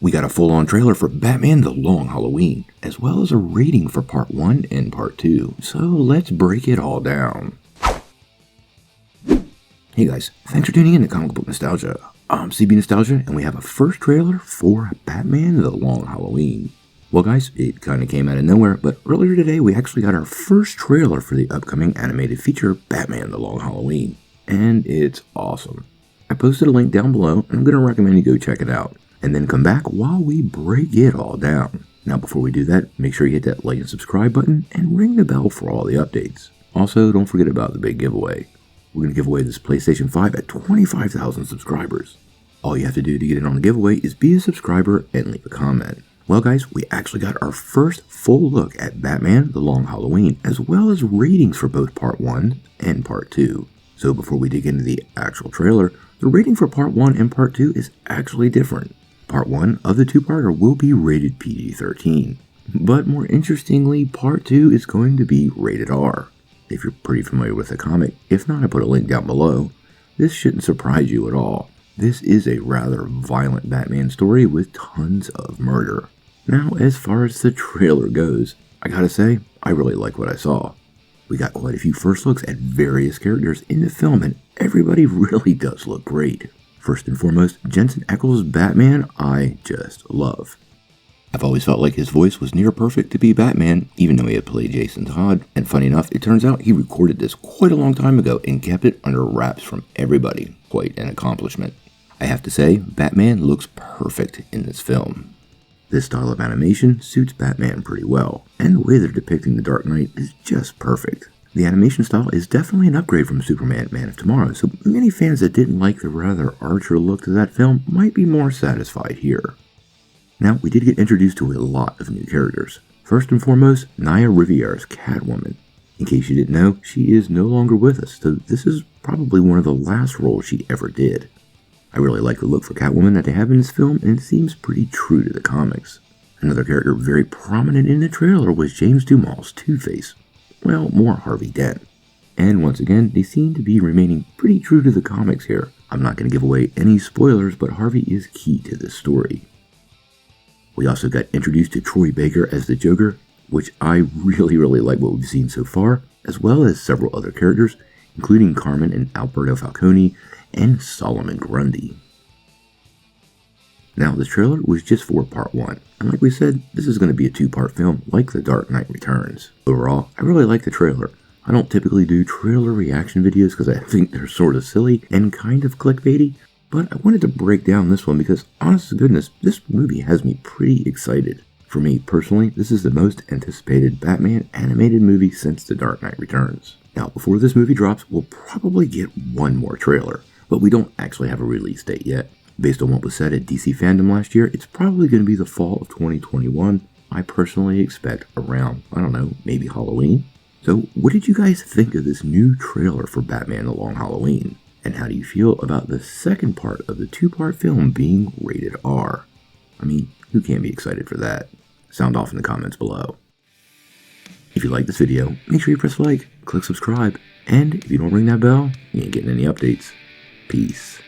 We got a full-on trailer for Batman The Long Halloween, as well as a rating for Part 1 and Part 2, so let's break it all down. Hey guys, thanks for tuning in to Comic Book Nostalgia. I'm CB Nostalgia, and we have a first trailer for Batman The Long Halloween. Well guys, it kinda came out of nowhere, but earlier today we actually got our first trailer for the upcoming animated feature Batman The Long Halloween, and it's awesome. I posted a link down below, and I'm going to recommend you go check it out, and then come back while we break it all down. Now before we do that, make sure you hit that like and subscribe button, and ring the bell for all the updates. Also, don't forget about the big giveaway. We're going to give away this PlayStation 5 at 25,000 subscribers. All you have to do to get in on the giveaway is be a subscriber and leave a comment. Well guys, we actually got our first full look at Batman The Long Halloween, as well as ratings for both Part 1 and Part 2. So before we dig into the actual trailer, the rating for Part 1 and Part 2 is actually different. Part 1 of the two-parter will be rated PG-13, but more interestingly, Part 2 is going to be rated R. If you're pretty familiar with the comic, if not, I put a link down below. This shouldn't surprise you at all. This is a rather violent Batman story with tons of murder. Now, as far as the trailer goes, I gotta say, I really like what I saw. We got quite a few first looks at various characters in the film, and everybody really does look great. First and foremost, Jensen Ackles' Batman, I just love. I've always felt like his voice was near perfect to be Batman, even though he had played Jason Todd, and funny enough, it turns out he recorded this quite a long time ago and kept it under wraps from everybody. Quite an accomplishment. I have to say, Batman looks perfect in this film. This style of animation suits Batman pretty well, and the way they're depicting the Dark Knight is just perfect. The animation style is definitely an upgrade from Superman Man of Tomorrow, so many fans that didn't like the rather archer look to that film might be more satisfied here. Now, we did get introduced to a lot of new characters. First and foremost, Naya Riviera's Catwoman. In case you didn't know, she is no longer with us, so this is probably one of the last roles she ever did. I really like the look for Catwoman that they have in this film, and it seems pretty true to the comics. Another character very prominent in the trailer was James Dumaul's Two-Face. Well, more Harvey Dent. And once again, they seem to be remaining pretty true to the comics here. I'm not going to give away any spoilers, but Harvey is key to this story. We also got introduced to Troy Baker as the Joker, which I really like what we've seen so far, as well as several other characters, including Carmen and Alberto Falcone, and Solomon Grundy. Now, the trailer was just for Part 1, and like we said, this is going to be a two-part film like The Dark Knight Returns. Overall, I really like the trailer. I don't typically do trailer reaction videos because I think they're sort of silly and kind of clickbaity, but I wanted to break down this one because, honest to goodness, this movie has me pretty excited. For me, personally, this is the most anticipated Batman animated movie since The Dark Knight Returns. Now, before this movie drops, we'll probably get one more trailer, but we don't actually have a release date yet. Based on what was said at DC Fandom last year, it's probably going to be the fall of 2021. I personally expect around, I don't know, maybe Halloween. So, what did you guys think of this new trailer for Batman The Long Halloween? And how do you feel about the second part of the two-part film being rated R? I mean, who can't be excited for that? Sound off in the comments below. If you like this video, make sure you press like, click subscribe, and if you don't ring that bell, you ain't getting any updates. Peace.